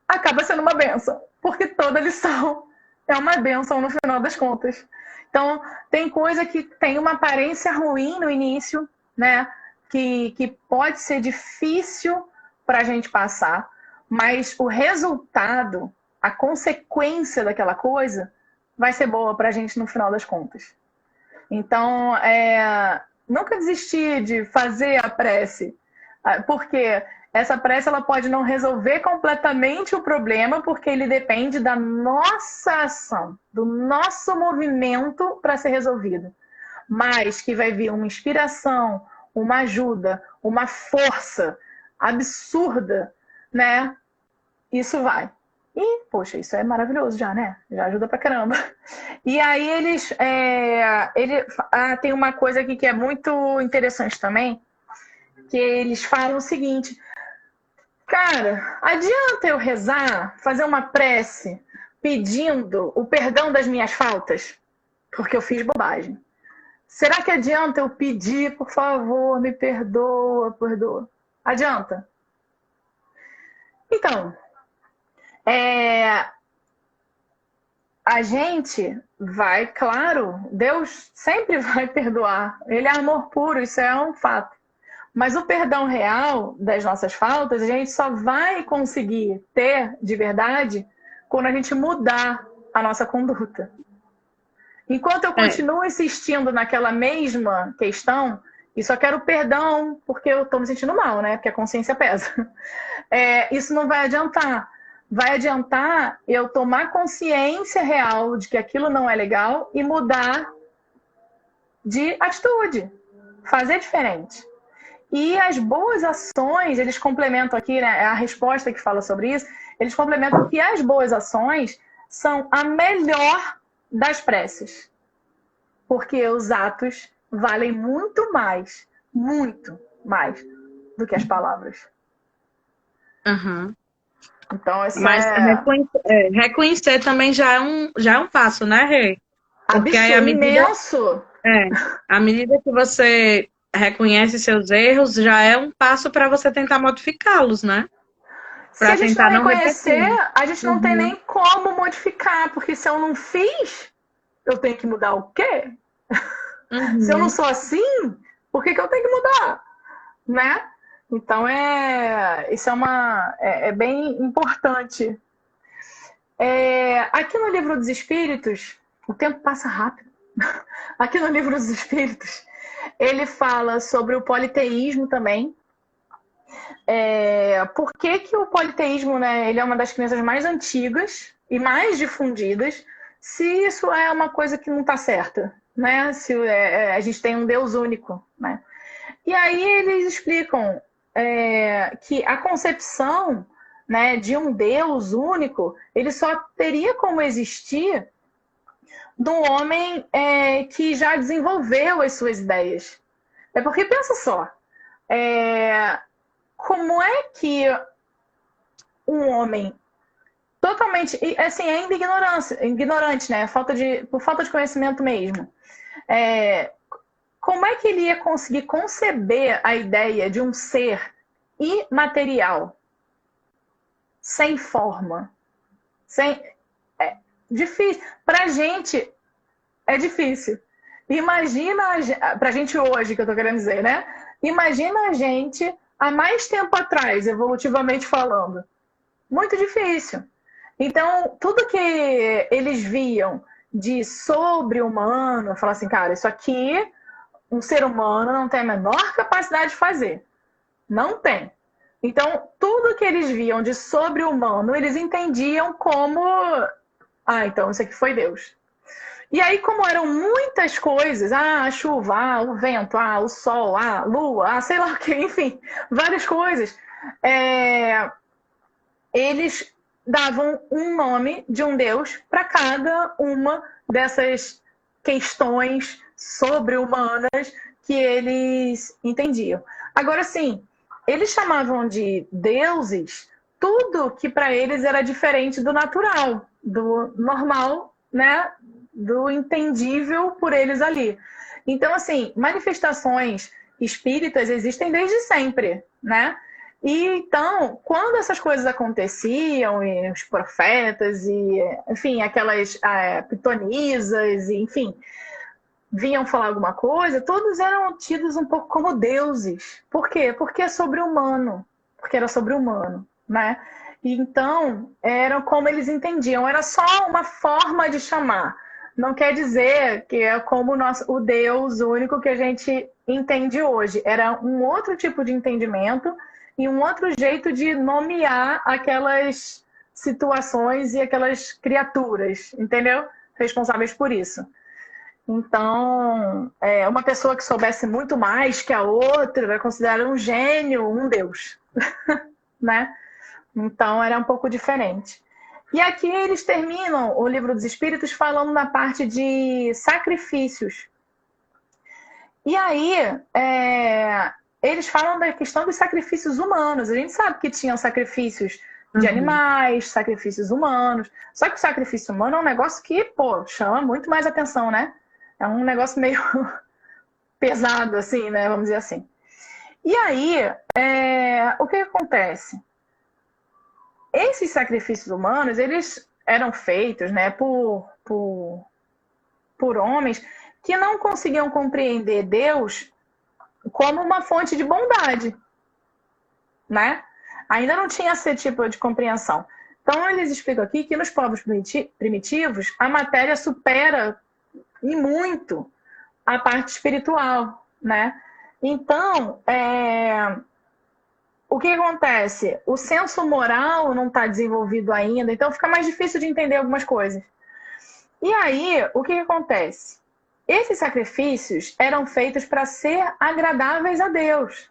acaba sendo uma bênção, porque toda lição é uma bênção no final das contas. Então, tem coisa que tem uma aparência ruim no início, né? Que pode ser difícil para a gente passar, mas o resultado, a consequência daquela coisa, vai ser boa para a gente no final das contas. Então, nunca desistir de fazer a prece, porque essa prece ela pode não resolver completamente o problema, porque ele depende da nossa ação, do nosso movimento para ser resolvido. Mas que vai vir uma inspiração, uma ajuda, uma força absurda, né? Isso vai. E, poxa, isso é maravilhoso já, né? Já ajuda pra caramba. E aí tem uma coisa aqui que é muito interessante também, que eles falam o seguinte: cara, adianta eu rezar, fazer uma prece pedindo o perdão das minhas faltas? Porque eu fiz bobagem. Será que adianta eu pedir, por favor, me perdoa, perdoa? Adianta? Então, a gente vai, claro, Deus sempre vai perdoar. Ele é amor puro, isso é um fato. Mas o perdão real das nossas faltas, a gente só vai conseguir ter de verdade quando a gente mudar a nossa conduta. Enquanto eu continuo insistindo naquela mesma questão, e só quero perdão porque eu estou me sentindo mal, né? Porque a consciência pesa. Isso não vai adiantar. Vai adiantar eu tomar consciência real de que aquilo não é legal e mudar de atitude. Fazer diferente. E as boas ações, eles complementam aqui, né, a resposta que fala sobre isso, eles complementam que as boas ações são a melhor das preces. Porque os atos valem muito mais do que as palavras. Uhum. Então, isso mas reconhecer também já é um passo, né, Rê? Porque aí, imenso. À medida que você reconhece seus erros, já é um passo para você tentar modificá-los, né? Se a gente não reconhecer, a gente não tem nem como modificar, porque se eu não fiz, eu tenho que mudar o quê? Se eu não sou assim, por que eu tenho que mudar? Né? Então, isso é bem importante. Aqui no Livro dos Espíritos, o tempo passa rápido. Aqui no Livro dos Espíritos, ele fala sobre o politeísmo também. Por que o politeísmo, né, ele é uma das crenças mais antigas e mais difundidas, se isso é uma coisa que não está certa, né? Se a gente tem um Deus único, né? E aí eles explicam que a concepção, né, de um Deus único, ele só teria como existir do homem que já desenvolveu as suas ideias. Porque pensa só, como é que um homem totalmente, assim, ainda ignorante, né? Por falta de conhecimento mesmo, como é que ele ia conseguir conceber a ideia de um ser imaterial, sem forma, difícil. Pra gente é difícil. Imagina, pra gente hoje, que eu tô querendo dizer, né? Imagina a gente há mais tempo atrás, evolutivamente falando. Muito difícil. Então, tudo que eles viam de sobre-humano, falar assim, cara, isso aqui um ser humano não tem a menor capacidade de fazer. Não tem. Então, tudo que eles viam de sobre-humano, eles entendiam como... então isso aqui foi Deus. E aí, como eram muitas coisas, a chuva, o vento, o sol, a lua, sei lá o que, enfim, várias coisas, eles davam um nome de um Deus para cada uma dessas questões sobre-humanas que eles entendiam. Agora, sim, eles chamavam de deuses tudo que para eles era diferente do natural, do normal, né? Do entendível por eles ali. Então, assim, manifestações espíritas existem desde sempre, né? E então, quando essas coisas aconteciam, e os profetas, e enfim, aquelas pitonisas, enfim, vinham falar alguma coisa, todos eram tidos um pouco como deuses. Por quê? Porque é sobre-humano. Porque era sobre-humano, né? E então, era como eles entendiam. Era só uma forma de chamar. Não quer dizer que é como o Deus único que a gente entende hoje. Era um outro tipo de entendimento e um outro jeito de nomear aquelas situações e aquelas criaturas, entendeu? Responsáveis por isso. Então, uma pessoa que soubesse muito mais que a outra era considerada um gênio, um deus, né? Então, era um pouco diferente. E aqui eles terminam o Livro dos Espíritos falando na parte de sacrifícios. E aí, eles falam da questão dos sacrifícios humanos. A gente sabe que tinham sacrifícios de animais, sacrifícios humanos. Só que o sacrifício humano é um negócio que, pô, chama muito mais atenção, né? É um negócio meio pesado, assim, né? Vamos dizer assim. E aí, o que acontece? Esses sacrifícios humanos, eles eram feitos, né, por homens que não conseguiam compreender Deus como uma fonte de bondade, né? Ainda não tinha esse tipo de compreensão. Então, eles explicam aqui que nos povos primitivos, a matéria supera e muito a parte espiritual, né? Então, o que acontece? O senso moral não está desenvolvido ainda, então fica mais difícil de entender algumas coisas. E aí, o que acontece? Esses sacrifícios eram feitos para ser agradáveis a Deus.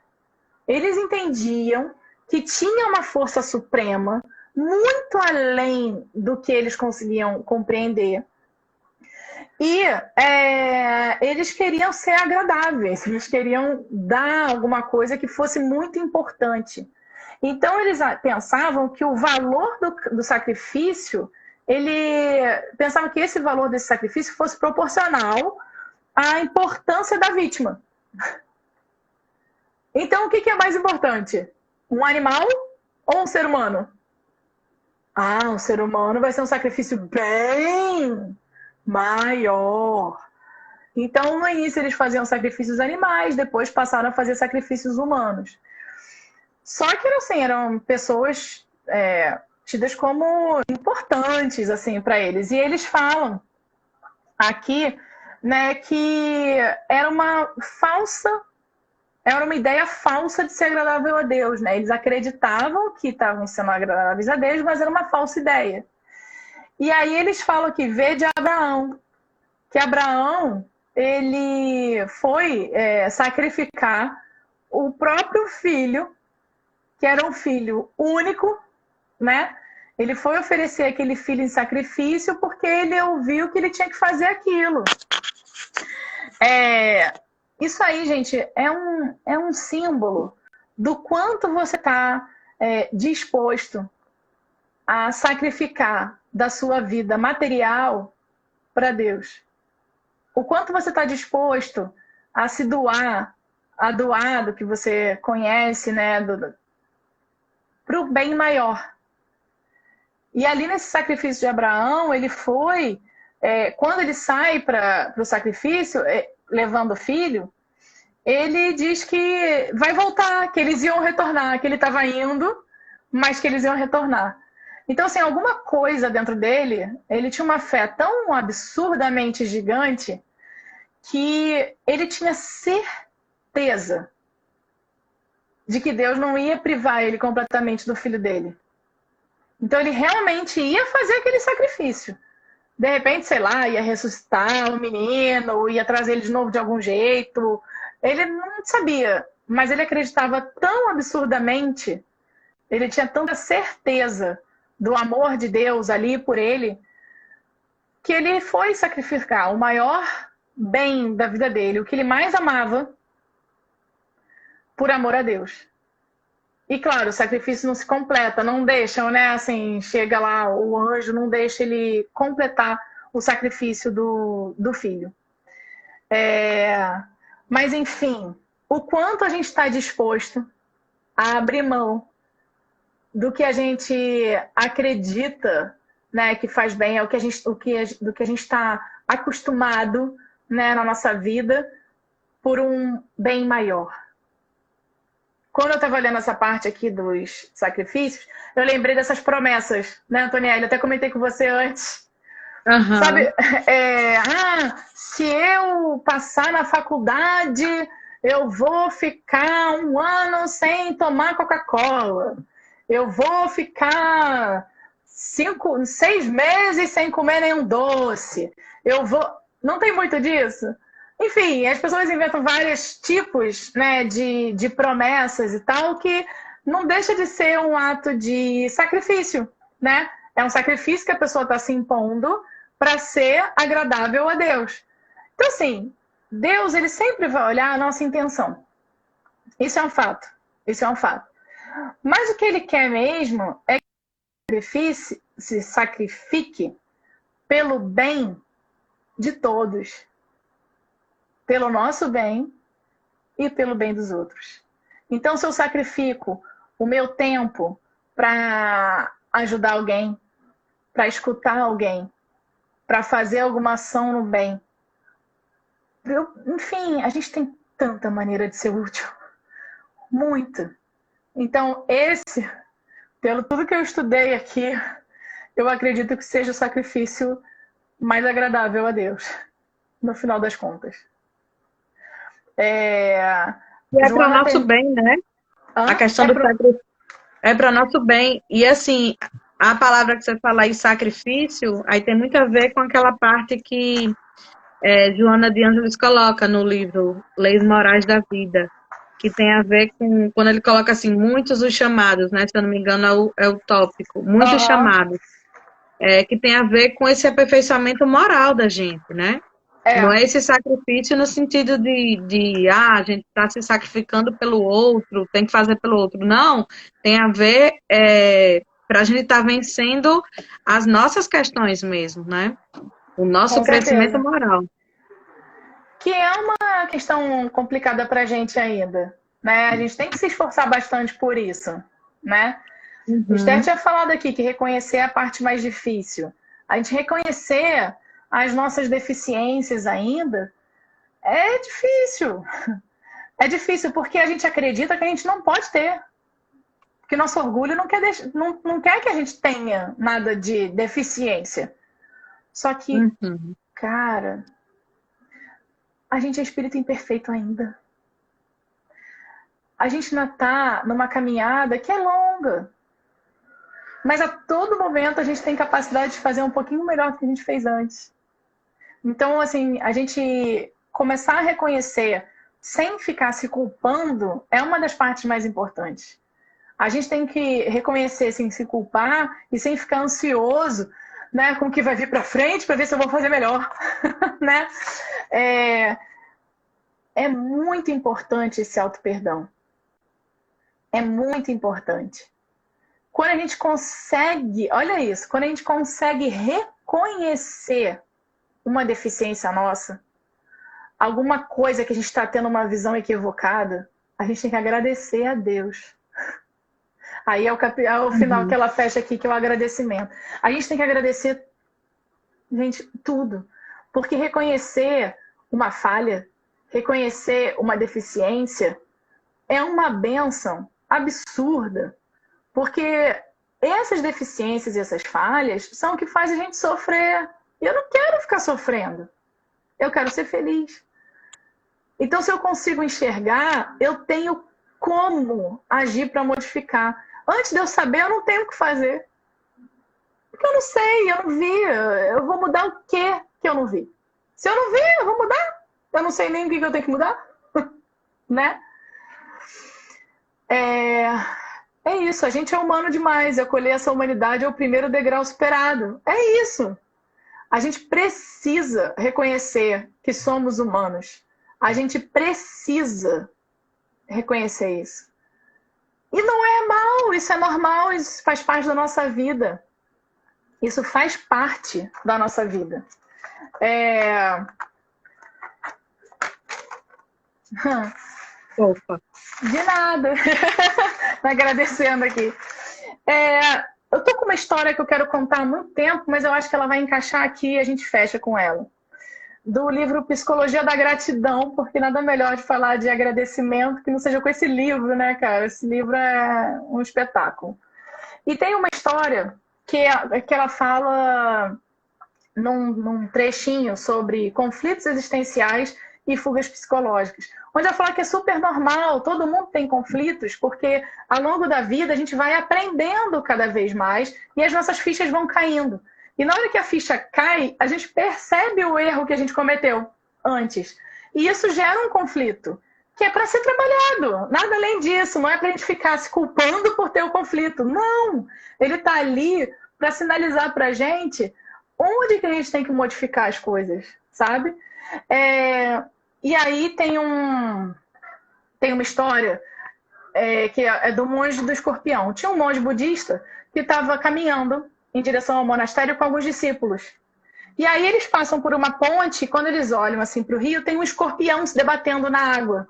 Eles entendiam que tinha uma força suprema muito além do que eles conseguiam compreender. E eles queriam ser agradáveis, eles queriam dar alguma coisa que fosse muito importante. Então, eles pensavam que o valor do sacrifício, pensavam que esse valor desse sacrifício fosse proporcional à importância da vítima. Então, o que é mais importante? Um animal ou um ser humano? Ah, um ser humano vai ser um sacrifício bem maior. Então, no início eles faziam sacrifícios animais, depois passaram a fazer sacrifícios humanos. Só que assim, eram pessoas tidas como importantes assim para eles. E eles falam aqui, né, que era uma ideia falsa de ser agradável a Deus, né? Eles acreditavam que estavam sendo agradáveis a Deus, mas era uma falsa ideia. E aí eles falam que vê de Abraão, que Abraão, ele foi sacrificar o próprio filho, que era um filho único, né? Ele foi oferecer aquele filho em sacrifício porque ele ouviu que ele tinha que fazer aquilo. Isso aí, gente, é um símbolo do quanto você está disposto a sacrificar da sua vida material para Deus. O quanto você está disposto a se doar, a doar do que você conhece, né, para o bem maior. E ali nesse sacrifício de Abraão, ele foi, quando ele sai para o sacrifício, levando o filho, ele diz que vai voltar, que eles iam retornar, que ele estava indo, mas que eles iam retornar. Então, assim, alguma coisa dentro dele, ele tinha uma fé tão absurdamente gigante que ele tinha certeza de que Deus não ia privar ele completamente do filho dele. Então, ele realmente ia fazer aquele sacrifício. De repente, sei lá, ia ressuscitar o menino, ia trazer ele de novo de algum jeito. Ele não sabia, mas ele acreditava tão absurdamente, ele tinha tanta certeza do amor de Deus ali por ele, que ele foi sacrificar o maior bem da vida dele, o que ele mais amava, por amor a Deus. E claro, o sacrifício não se completa, não deixam, né? Assim, chega lá o anjo, não deixa ele completar o sacrifício do filho. Mas, enfim, o quanto a gente está disposto a abrir mão do que a gente acredita, né, que faz bem, é o que a gente, do que a gente está acostumado, né, na nossa vida, por um bem maior. Quando eu estava olhando essa parte aqui dos sacrifícios, eu lembrei dessas promessas, né, Antoniela? Eu até comentei com você antes. Uhum. Sabe, se eu passar na faculdade, eu vou ficar 1 ano sem tomar Coca-Cola. Eu vou ficar 6 meses sem comer nenhum doce. Não tem muito disso? Enfim, as pessoas inventam vários tipos, né, de promessas e tal, que não deixa de ser um ato de sacrifício, né? É um sacrifício que a pessoa está se impondo para ser agradável a Deus. Então, assim, Deus, ele sempre vai olhar a nossa intenção. Isso é um fato. Isso é um fato. Mas o que ele quer mesmo é que se sacrifique pelo bem de todos. Pelo nosso bem e pelo bem dos outros. Então, se eu sacrifico o meu tempo para ajudar alguém, para escutar alguém, para fazer alguma ação no bem, enfim, a gente tem tanta maneira de ser útil. Muita. Então, pelo tudo que eu estudei aqui, eu acredito que seja o sacrifício mais agradável a Deus, no final das contas. E é para o nosso bem, né? A questão do sacrifício é para o nosso bem. E assim, a palavra que você fala aí, sacrifício, aí tem muito a ver com aquela parte que Joana de Ângeles coloca no livro Leis Morais da Vida, que tem a ver com, quando ele coloca assim, muitos os chamados, né? Se eu não me engano, é o tópico, muitos chamados, que tem a ver com esse aperfeiçoamento moral da gente, né? Não é esse sacrifício no sentido de a gente está se sacrificando pelo outro, tem que fazer pelo outro. Não, tem a ver para a gente estar vencendo as nossas questões mesmo, né? O nosso crescimento moral. Que é uma questão complicada para a gente ainda, né? A gente tem que se esforçar bastante por isso, né? O Esther tinha falado aqui que reconhecer é a parte mais difícil. A gente reconhecer as nossas deficiências ainda é difícil. É difícil porque a gente acredita que a gente não pode ter. Porque nosso orgulho não quer que a gente tenha nada de deficiência. Só que, cara, a gente é espírito imperfeito ainda. A gente ainda está numa caminhada que é longa. Mas a todo momento a gente tem capacidade de fazer um pouquinho melhor do que a gente fez antes. Então, assim, a gente começar a reconhecer sem ficar se culpando é uma das partes mais importantes. A gente tem que reconhecer sem se culpar e sem ficar ansioso, né, com o que vai vir para frente para ver se eu vou fazer melhor. Né? É muito importante esse auto-perdão. É muito importante. Quando a gente consegue, olha isso, quando a gente consegue reconhecer uma deficiência nossa, alguma coisa que a gente está tendo uma visão equivocada, a gente tem que agradecer a Deus. Aí é o final que ela fecha aqui, que é o agradecimento. A gente tem que agradecer, gente, tudo. Porque reconhecer uma falha, reconhecer uma deficiência, é uma bênção absurda. Porque essas deficiências e essas falhas são o que faz a gente sofrer. E eu não quero ficar sofrendo. Eu quero ser feliz. Então, se eu consigo enxergar, eu tenho como agir para modificar. Antes de eu saber, eu não tenho o que fazer. Porque eu não sei, eu não vi. Eu vou mudar o quê que eu não vi? Se eu não vi, eu vou mudar. Eu não sei nem o que eu tenho que mudar. Né? É isso, a gente é humano demais. Acolher essa humanidade é o primeiro degrau superado. É isso. A gente precisa reconhecer que somos humanos. A gente precisa reconhecer isso. E não é mal, isso é normal, isso faz parte da nossa vida. Isso faz parte da nossa vida. Opa. De nada. Agradecendo aqui. Eu tô com uma história que eu quero contar há muito tempo, mas eu acho que ela vai encaixar aqui e a gente fecha com ela. Do livro Psicologia da Gratidão, porque nada melhor de falar de agradecimento que não seja com esse livro, né, cara? Esse livro é um espetáculo. E tem uma história que ela fala num trechinho sobre conflitos existenciais e fugas psicológicas, onde ela fala que é super normal, todo mundo tem conflitos, porque ao longo da vida a gente vai aprendendo cada vez mais e as nossas fichas vão caindo. E na hora que a ficha cai, a gente percebe o erro que a gente cometeu antes. E isso gera um conflito, que é para ser trabalhado. Nada além disso. Não é para a gente ficar se culpando por ter o conflito. Não! Ele está ali para sinalizar para a gente onde que a gente tem que modificar as coisas, sabe? E aí tem uma história que é do monge do escorpião. Tinha um monge budista que estava caminhando em direção ao monastério com alguns discípulos. E aí eles passam por uma ponte e quando eles olham assim para o rio, tem um escorpião se debatendo na água,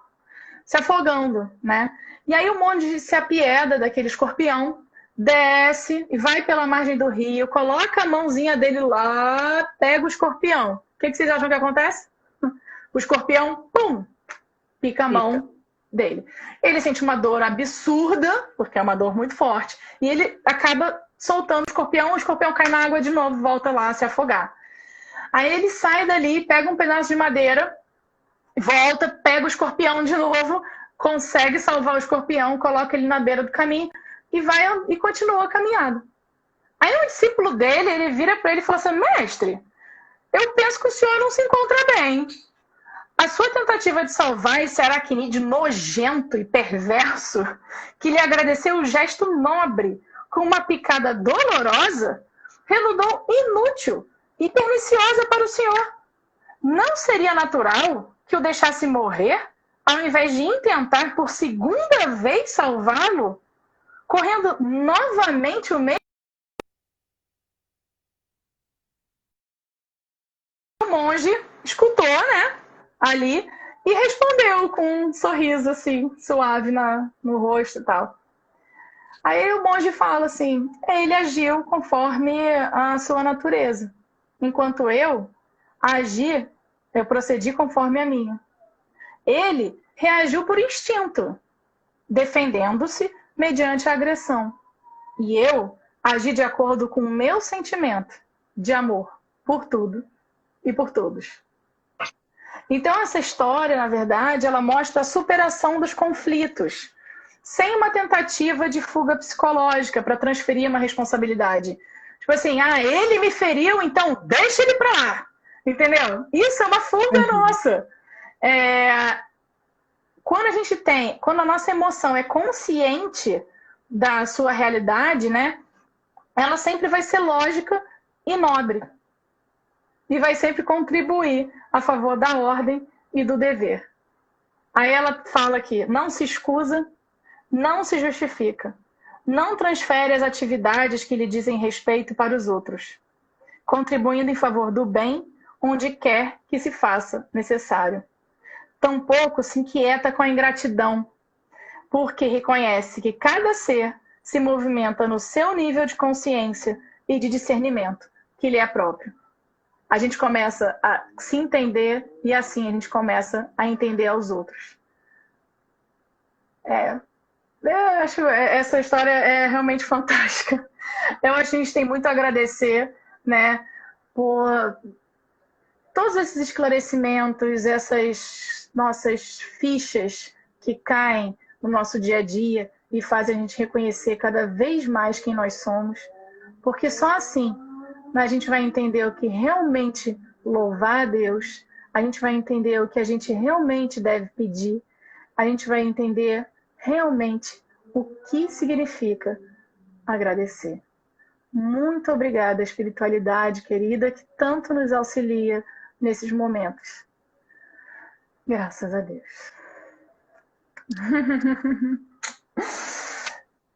se afogando, né? E aí o monge se apieda daquele escorpião, desce e vai pela margem do rio, coloca a mãozinha dele lá, pega o escorpião. O que vocês acham que acontece? O escorpião, pum, pica a mão dele. Ele sente uma dor absurda, porque é uma dor muito forte, e ele acaba soltando o escorpião cai na água de novo, volta lá a se afogar. Aí ele sai dali, pega um pedaço de madeira, volta, pega o escorpião de novo, consegue salvar o escorpião, coloca ele na beira do caminho e continua a caminhada. Aí um discípulo dele, ele vira para ele e fala assim: mestre, eu penso que o senhor não se encontra bem. A sua tentativa de salvar esse aracnídeo nojento e perverso, que lhe agradeceu o gesto nobre com uma picada dolorosa, resultou inútil e perniciosa para o senhor. Não seria natural que o deixasse morrer, ao invés de intentar por segunda vez salvá-lo, correndo novamente o mesmo? O monge escutou, né, ali, e respondeu com um sorriso assim, suave no rosto e tal. Aí o monge fala assim: ele agiu conforme a sua natureza, enquanto eu procedi conforme a minha. Ele reagiu por instinto, defendendo-se mediante a agressão. E eu agi de acordo com o meu sentimento de amor por tudo e por todos. Então essa história, na verdade, ela mostra a superação dos conflitos, sem uma tentativa de fuga psicológica para transferir uma responsabilidade. Tipo assim, ele me feriu, então deixa ele pra lá. Entendeu? Isso é uma fuga nossa. Quando a nossa emoção é consciente da sua realidade, né, ela sempre vai ser lógica e nobre. E vai sempre contribuir a favor da ordem e do dever. Aí ela fala aqui: não se escusa, não se justifica, não transfere as atividades que lhe dizem respeito para os outros, contribuindo em favor do bem onde quer que se faça necessário. Tampouco se inquieta com a ingratidão, porque reconhece que cada ser se movimenta no seu nível de consciência e de discernimento que lhe é próprio. A gente começa a se entender e assim a gente começa a entender aos outros. Eu acho essa história é realmente fantástica. Eu acho que a gente tem muito a agradecer, né, por todos esses esclarecimentos, essas nossas fichas que caem no nosso dia a dia e fazem a gente reconhecer cada vez mais quem nós somos, porque só assim a gente vai entender o que realmente louvar a Deus, a gente vai entender o que a gente realmente deve pedir, a gente vai entender realmente o que significa agradecer. Muito obrigada, espiritualidade querida, que tanto nos auxilia nesses momentos. Graças a Deus.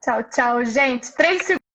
Tchau, tchau, gente. 3 segundos.